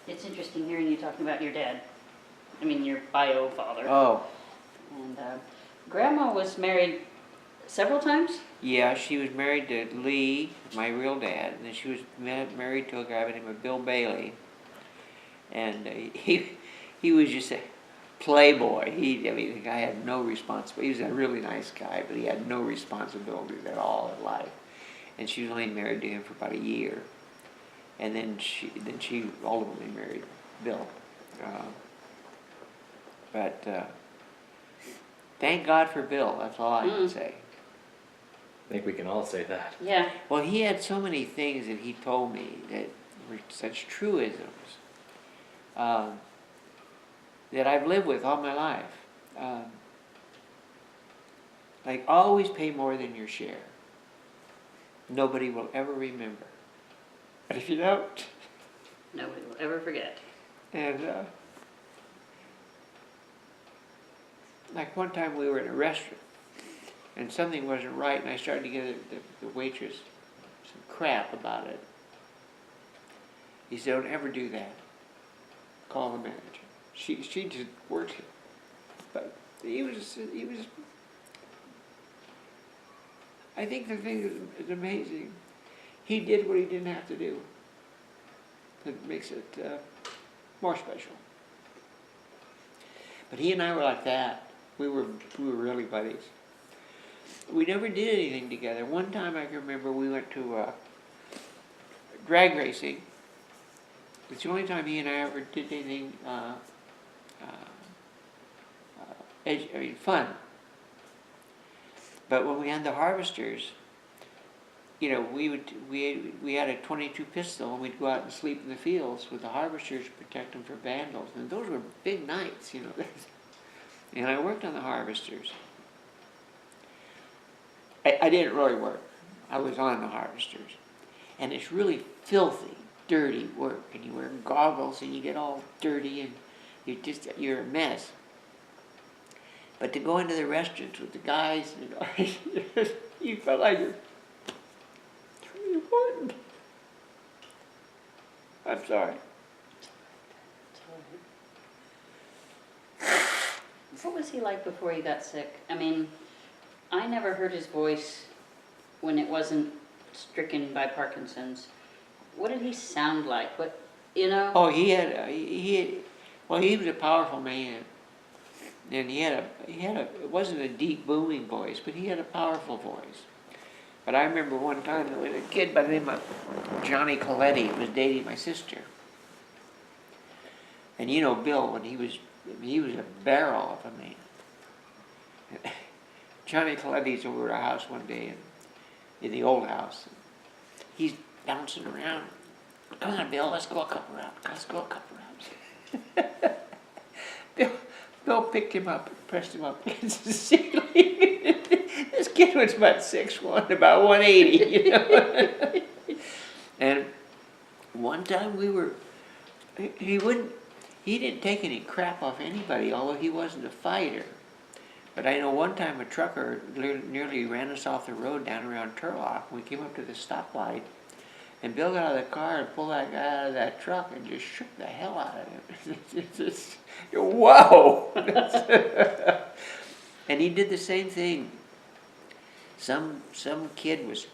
It's interesting hearing you talking about your dad. I mean, your bio father. Oh, And Grandma was married several times? yeah, she was married to Lee, my real dad, and then she was married to a guy by the name of Bill Bailey. And he was just a playboy. I mean, the guy had no responsibility. He was a really nice guy, but he had no responsibilities at all in life. And she was only married to him for about a year. And then she ultimately married Bill. But thank God for Bill. That's all I can say. I think we can all say that. Yeah. Well, he had so many things that he told me that were such truisms that I've lived with all my life. Like, always pay more than your share. Nobody will ever remember. But if you don't, Nobody will ever forget. and like one time we were in a restaurant and something wasn't right, and I started to give the waitress some crap about it. He said, "Don't ever do that. Call the manager." She just worked him, but he was. I think the thing is amazing. He did what he didn't have to do. That makes it more special. But he and I were like that. We were really buddies. We never did anything together. One time I can remember we went to drag racing. It's the only time he and I ever did anything fun. But when we had the harvesters, you know, we had a .22 pistol, and we'd go out and sleep in the fields with the harvesters to protect them for vandals. And those were big nights, you know. And I worked on the harvesters. I didn't really work. I was on the harvesters. And it's really filthy, dirty work. And you wear goggles and you get all dirty and you're a mess. But to go into the restaurants with the guys, you know, you felt like it's really important. I'm sorry. What was he like before he got sick? I mean, I never heard his voice when it wasn't stricken by Parkinson's. What did he sound like? What, you know? Oh, he was a powerful man. And it wasn't a deep booming voice, but he had a powerful voice. But I remember one time there was a kid by the name of Johnny Coletti who was dating my sister. And you know Bill, when he was a barrel of a man. Johnny Coletti's over at our house one day, in the old house. He's bouncing around. "Come on, Bill, let's go a couple rounds. Let's go a couple rounds." Bill picked him up and pressed him up against the ceiling. This kid was about 6'1", about 180, you know. And one time he didn't take any crap off anybody, although he wasn't a fighter. But I know one time a trucker nearly ran us off the road down around Turlock. We came up to the stoplight, and Bill got out of the car and pulled that guy out of that truck and just shook the hell out of him. Whoa! And he did the same thing. Some kid was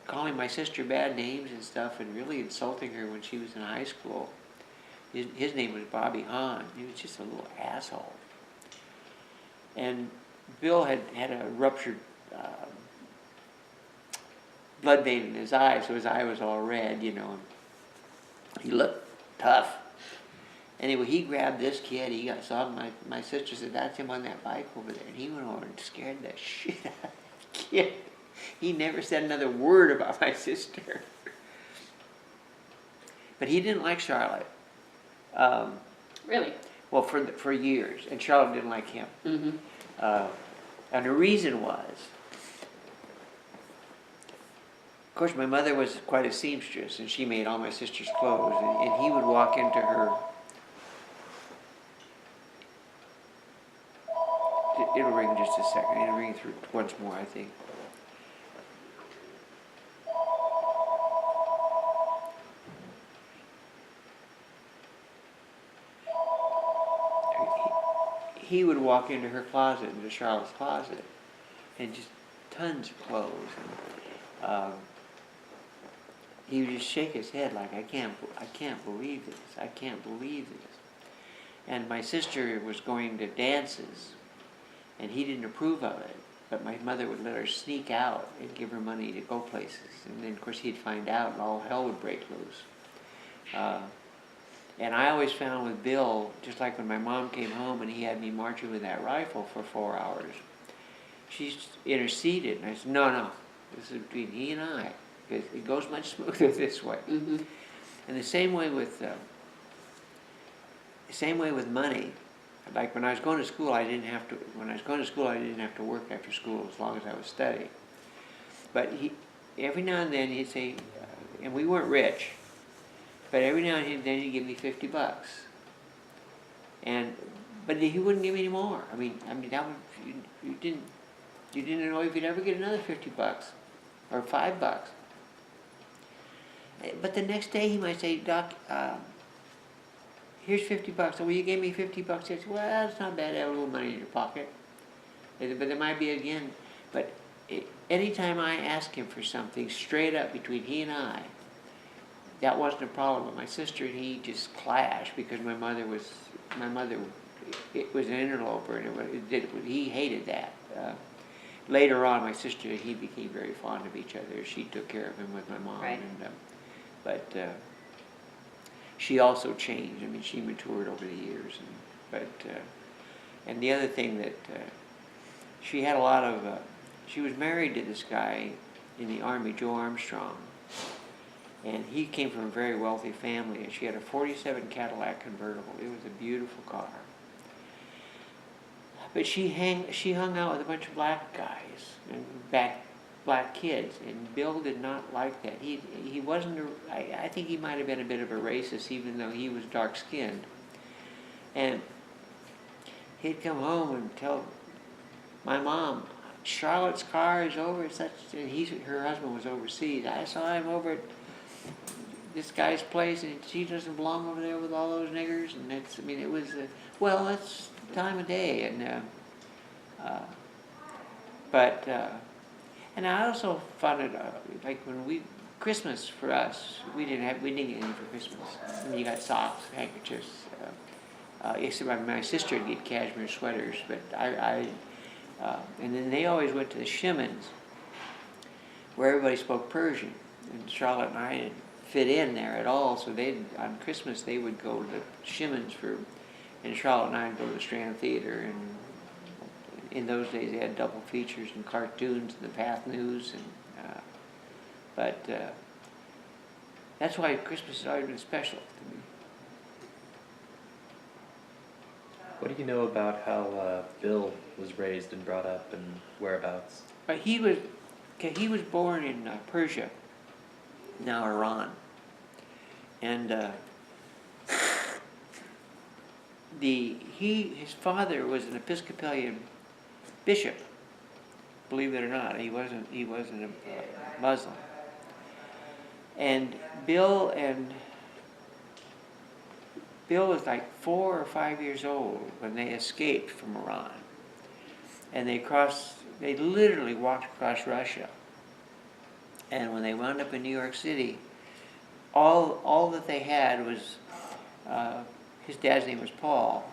calling my sister bad names and stuff and really insulting her when she was in high school. His name was Bobby Hahn. He was just a little asshole. And Bill had a ruptured blood vein in his eye, so his eye was all red, you know. He looked tough. Anyway, he grabbed this kid. Saw my sister said, "That's him on that bike over there." And he went over and scared the shit out of that kid. He never said another word about my sister. But he didn't like Charlotte. Really? Well, for years, and Charlotte didn't like him. Mm-hmm. And the reason was, of course, my mother was quite a seamstress, and she made all my sister's clothes, and he would walk into her. It'll ring just a second. It'll ring through once more, I think. he would walk into her closet, into Charlotte's closet, and just tons of clothes. And, he would just shake his head like, I can't believe this. I can't believe this. And my sister was going to dances, and he didn't approve of it. But my mother would let her sneak out and give her money to go places. And then, of course, he'd find out, and all hell would break loose. And I always found with Bill, just like when my mom came home and he had me marching with that rifle for 4 hours, she interceded, and I said, no, this is between he and I, because it goes much smoother this way. Mm-hmm. And the same way with money. Like when I was going to school, I didn't have to work after school as long as I was studying. But every now and then he'd say, and we weren't rich, but every now and then he'd give me $50. But he wouldn't give me any more. I mean that was, you didn't know if you'd ever get another $50 or $5. But the next day he might say, Doc, here's $50. So, well, you gave me $50. I said, well, it's not bad to have a little money in your pocket. But there might be again. But anytime I ask him for something straight up between he and I, that wasn't a problem. But my sister and he just clashed because my mother was it was an interloper, and he hated that. Later on, my sister and he became very fond of each other. She took care of him with my mom. Right. But she also changed. I mean, she matured over the years. And the other thing that she had a lot of, she was married to this guy in the Army, Joe Armstrong. And he came from a very wealthy family, and she had a 47 Cadillac convertible. It was a beautiful car. But she hung out with a bunch of black guys and black kids, and Bill did not like that. He wasn't. I think he might have been a bit of a racist, even though he was dark skinned. And he'd come home and tell my mom, Charlotte's car is over at such. And her husband was overseas. I saw him over at this guy's place, and she doesn't belong over there with all those niggers. And it was. Well, that's the time of day, and and I also found it like when Christmas for us, we didn't get anything for Christmas. I mean, you got socks, handkerchiefs. Except my sister would get cashmere sweaters, but and then they always went to the Shimons, where everybody spoke Persian, and Charlotte and I didn't fit in there at all. So on Christmas they would go to the Shimons and Charlotte and I would go to the Strand Theater, and in those days they had double features and cartoons and the Path News, but that's why Christmas has always been special to me. What do you know about how Bill was raised and brought up and whereabouts? He was born in Persia, now Iran, and his father was an Episcopalian bishop. Believe it or not, he wasn't a Muslim. And Bill was like 4 or 5 years old when they escaped from Iran, and they literally walked across Russia. And when they wound up in New York City, all that they had was his dad's name was Paul.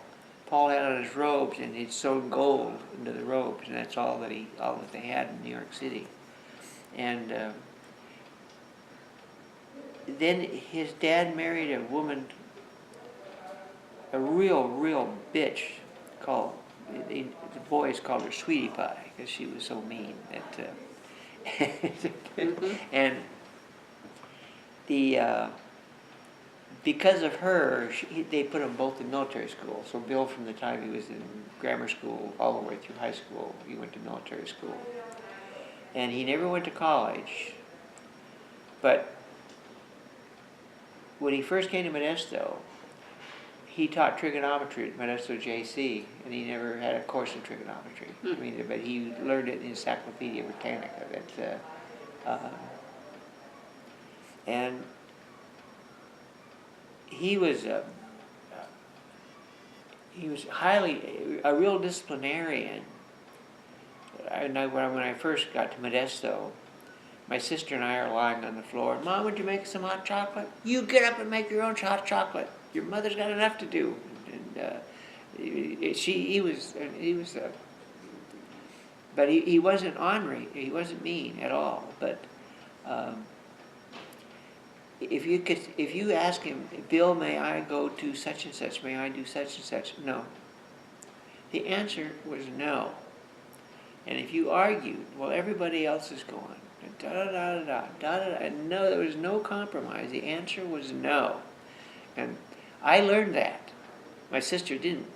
Paul had on his robes, and he'd sewn gold into the robes, and that's all that they had in New York City. And then his dad married a woman, a real bitch, the boys called her Sweetie Pie because she was so mean that. And because of her, they put them both in military school. So Bill, from the time he was in grammar school all the way through high school, he went to military school. And he never went to college. But when he first came to Modesto, he taught trigonometry at Modesto JC, and he never had a course in trigonometry. I mean, but he learned it in the Encyclopedia Britannica. And he was he was a real disciplinarian. When I first got to Modesto, my sister and I are lying on the floor. Mom, would you make some hot chocolate? You get up and make your own hot chocolate. Your mother's got enough to do. And but he wasn't ornery. He wasn't mean at all. But if you ask him, Bill, may I go to such and such? May I do such and such? No. The answer was no. And if you argued, well, everybody else is going. Da da da da da da. And no, there was no compromise. The answer was no. And I learned that. My sister didn't.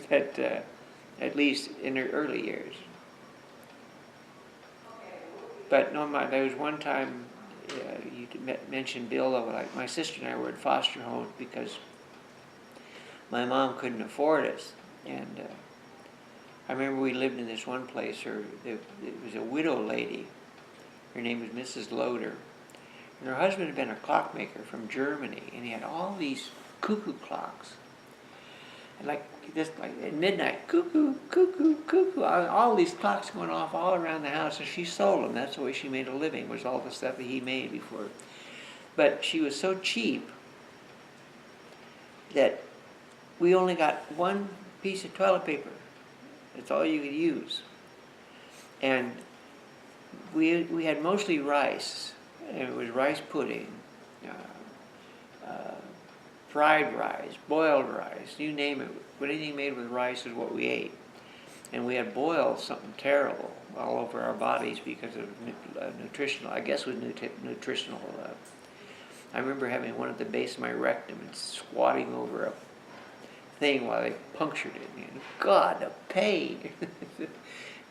That at least in her early years. But no, there was one time you mentioned Bill. Like my sister and I were at foster homes because my mom couldn't afford us, and I remember we lived in this one place. It was a widow lady. Her name was Mrs. Loader, and her husband had been a clockmaker from Germany, and he had all these cuckoo clocks. And like at midnight, cuckoo, cuckoo, cuckoo, all these clocks going off all around the house, and she sold them. That's the way she made a living, was all the stuff that he made before. But she was so cheap that we only got one piece of toilet paper. That's all you could use. And we had mostly rice, and it was rice pudding, fried rice, boiled rice, you name it. Anything made with rice is what we ate. And we had boiled something terrible all over our bodies because of nutritional, I guess it was nutritional. I remember having one at the base of my rectum and squatting over a thing while they punctured it. And God, the pain.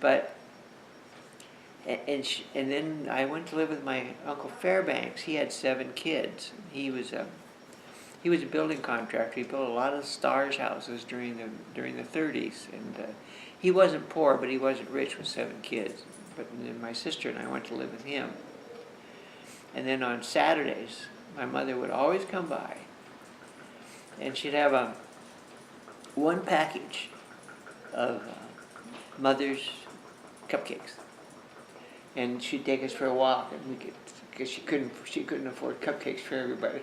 But, and then I went to live with my Uncle Fairbanks. He had 7 kids. He was a building contractor. He built a lot of stars houses during the 30s, and he wasn't poor, but he wasn't rich with 7 kids. But then my sister and I went to live with him. And then on Saturdays, my mother would always come by, and she'd have one package of Mother's cupcakes, and she'd take us for a walk, and because she couldn't afford cupcakes for everybody.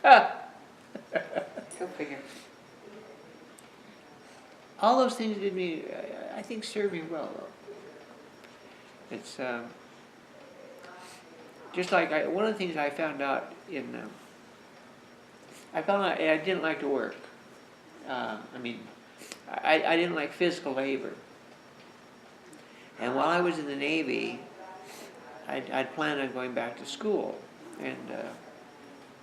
Go figure. All those things did me, I think, served me well, though. It's just like one of the things I found out I didn't like to work. I didn't like physical labor. And while I was in the Navy, I'd planned on going back to school, and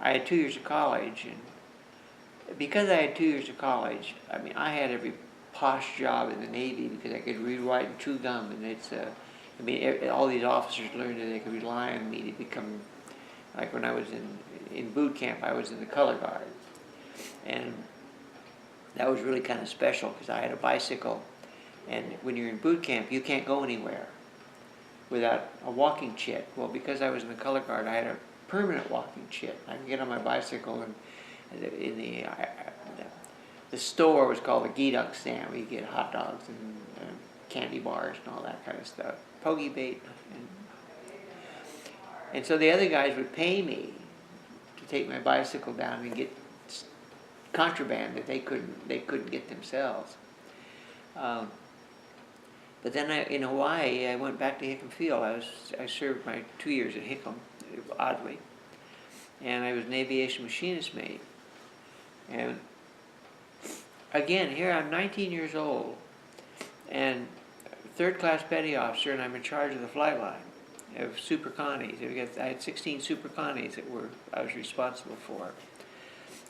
I had 2 years of college, and because I had 2 years of college, I had every posh job in the Navy because I could read, write, and chew gum, and it's all these officers learned that they could rely on me to become, like when I was in boot camp, I was in the color guard, and that was really kind of special because I had a bicycle, and when you're in boot camp, you can't go anywhere without a walking chit. Well, because I was in the color guard, I had a permanent walking chit. I could get on my bicycle, and the store was called the Geeduk Stand, where you get hot dogs and candy bars and all that kind of stuff, pogey bait, and so the other guys would pay me to take my bicycle down and get contraband that they couldn't get themselves. But then in Hawaii, I went back to Hickam Field. I served my 2 years at Hickam, oddly, and I was an aviation machinist mate. And again, here I'm 19 years old, and third-class petty officer, and I'm in charge of the flight line of Super Connies. I had 16 Super Connies that I was responsible for.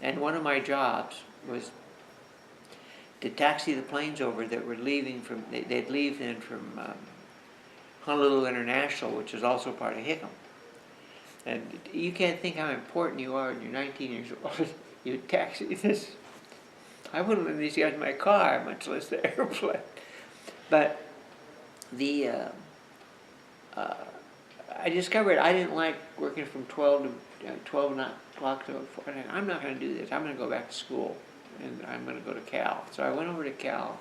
And one of my jobs was to taxi the planes over that were leaving from, they'd leave in from Honolulu International, which is also part of Hickam. And you can't think how important you are when you're 19 years old. You taxi this. I wouldn't let these guys in my car, much less the airplane. But I discovered I didn't like working from 12 to 12 o'clock to 4. I'm not going to do this. I'm going to go back to school, and I'm going to go to Cal. So I went over to Cal,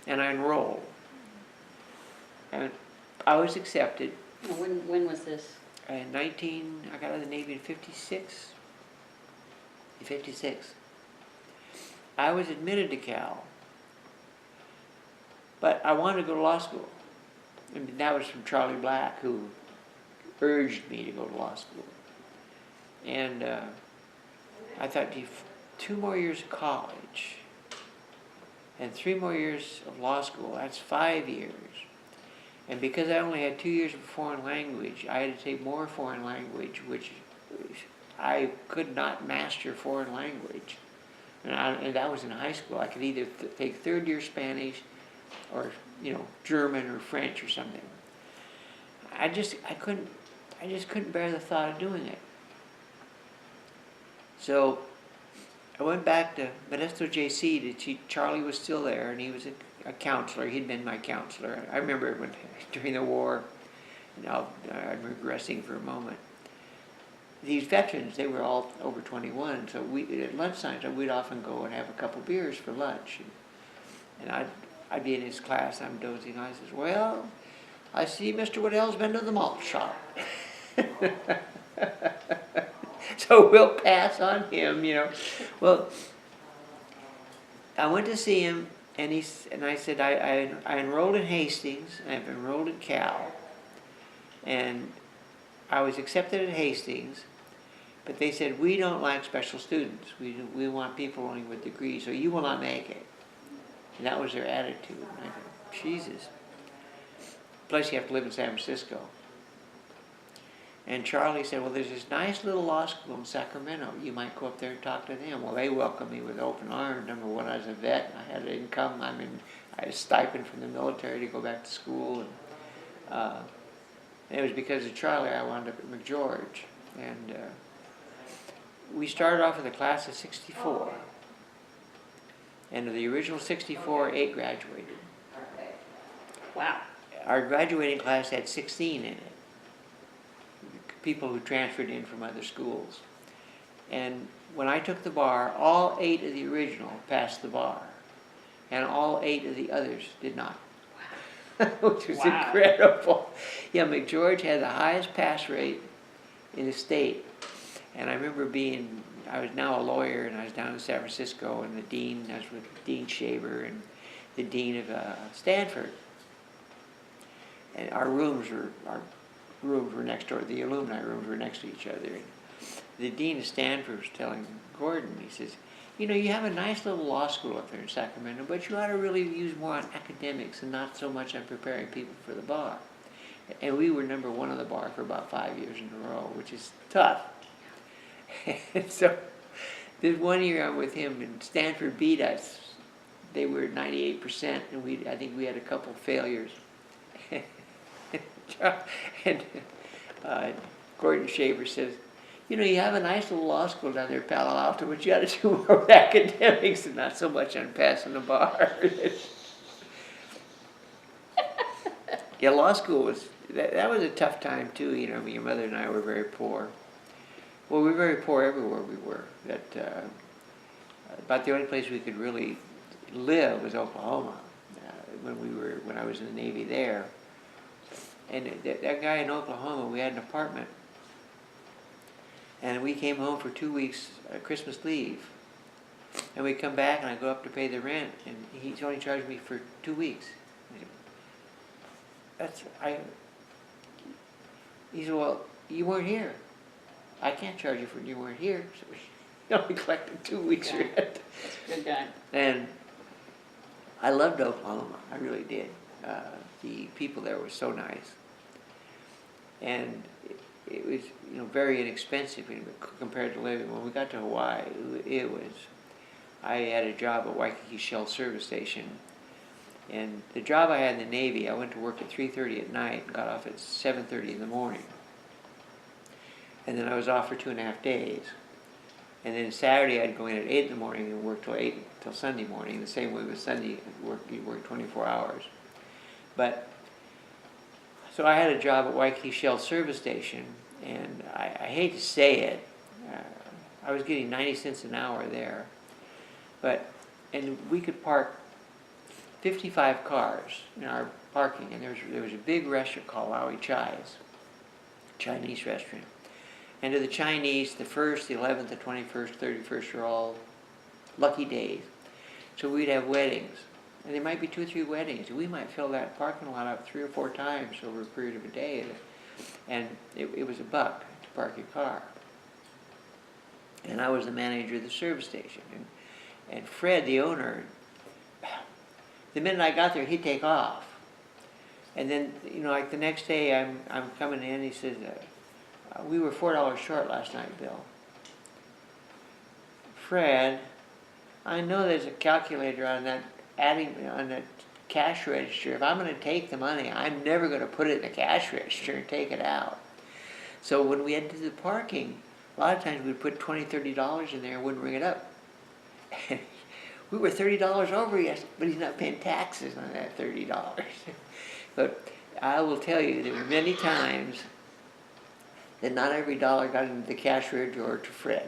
and I enrolled. And I was accepted. When was this? I got out of the Navy in 56. In 56. I was admitted to Cal, but I wanted to go to law school. And that was from Charlie Black, who urged me to go to law school. And I thought, 2 more years of college and 3 more years of law school, that's 5 years. And because I only had 2 years of foreign language, I had to take more foreign language, which I could not master foreign language. And that was in high school. I could either take 3rd year Spanish or, German or French or something. I just couldn't bear the thought of doing it. So I went back to Modesto JC. Charlie was still there, and he was a counselor. He'd been my counselor. I remember during the war, now I'm regressing for a moment. These veterans, they were all over 21, so at lunchtime we'd often go and have a couple beers for lunch. And I'd be in his class, I'm dozing. I says, well, I see Mr. Weddell's been to the malt shop. So we'll pass on him, Well, I went to see him, and I said, I enrolled in Hastings, and I've enrolled at Cal. And I was accepted at Hastings, but they said, we don't like special students. We want people only with degrees, so you will not make it. And that was their attitude. And I said, Jesus. Plus you have to live in San Francisco. And Charlie said, well, there's this nice little law school in Sacramento. You might go up there and talk to them. Well, they welcomed me with open arms. Number one, I was a vet. I had an income. I had a stipend from the military to go back to school. And it was because of Charlie I wound up at McGeorge. And we started off with a class of 64. And of the original 64, 8 graduated. Wow. Our graduating class had 16 in it. People who transferred in from other schools. And when I took the bar, all 8 of the original passed the bar. And all 8 of the others did not. Which was incredible. Yeah, McGeorge had the highest pass rate in the state. And I remember I was now a lawyer, and I was down in San Francisco, and I was with Dean Shaver and the dean of Stanford. And our rooms were next door. The alumni rooms were next to each other. And the dean of Stanford was telling Gordon, he says, you have a nice little law school up there in Sacramento, but you ought to really use more on academics and not so much on preparing people for the bar. And we were number 1 on the bar for about 5 years in a row, which is tough. And so this one year I'm with him, and Stanford beat us. They were 98%, and I think we had a couple failures. And Gordon Shaver says, you have a nice little law school down there at Palo Alto, but you got to do more with academics and not so much on passing the bar. Yeah, law school that was a tough time too. Your mother and I were very poor. Well, we were very poor everywhere we were. About the only place we could really live was Oklahoma. When I was in the Navy there. And that guy in Oklahoma, we had an apartment. And we came home for 2 weeks, Christmas leave. And we come back, and I go up to pay the rent, and he's only charged me for 2 weeks. He said, well, you weren't here. I can't charge you for you weren't here. So he only collected 2 weeks rent. That's a good guy. And I loved Oklahoma. I really did. The people there were so nice. And it was, very inexpensive compared to living. When we got to Hawaii, I had a job at Waikiki Shell Service Station. And the job I had in the Navy, I went to work at 3:30 at night and got off at 7:30 in the morning. And then I was off for 2.5 days. And then Saturday I'd go in at 8 in the morning and work till Sunday morning. The same way with Sunday, you work 24 hours. So So I had a job at Waikiki Shell Service Station, and I hate to say it, I was getting 90 cents an hour there. And we could park 55 cars in our parking, and there was a big restaurant called Laui Chai's, Chinese restaurant. And to the Chinese, the 1st, the 11th, the 21st, 31st are all lucky days. So we'd have weddings, and there might be 2 or 3 weddings. We might fill that parking lot up 3 or 4 times over a period of a day, and it was $1 to park your car. And I was the manager of the service station, and Fred, the owner, the minute I got there, he'd take off. And then, like the next day, I'm coming in, he says, we were $4 short last night, Bill. Fred, I know there's a calculator on that cash register. If I'm going to take the money, I'm never going to put it in the cash register and take it out. So when we entered the parking, a lot of times we'd put $20, $30 in there and wouldn't ring it up. We were $30 over, yes, but he's not paying taxes on that $30. But I will tell you, there were many times that not every dollar got into the cash register or to Fred.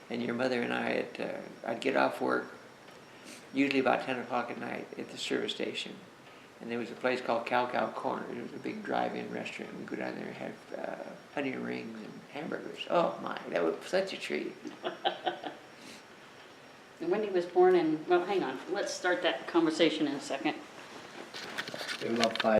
And your mother and I'd get off work, usually about 10 o'clock at night at the service station. And there was a place called Cow Corner. It was a big drive-in restaurant. We'd go down there and have onion rings and hamburgers. Oh my, that was such a treat. And Wendy was born in, well, hang on, let's start that conversation in a second. About 5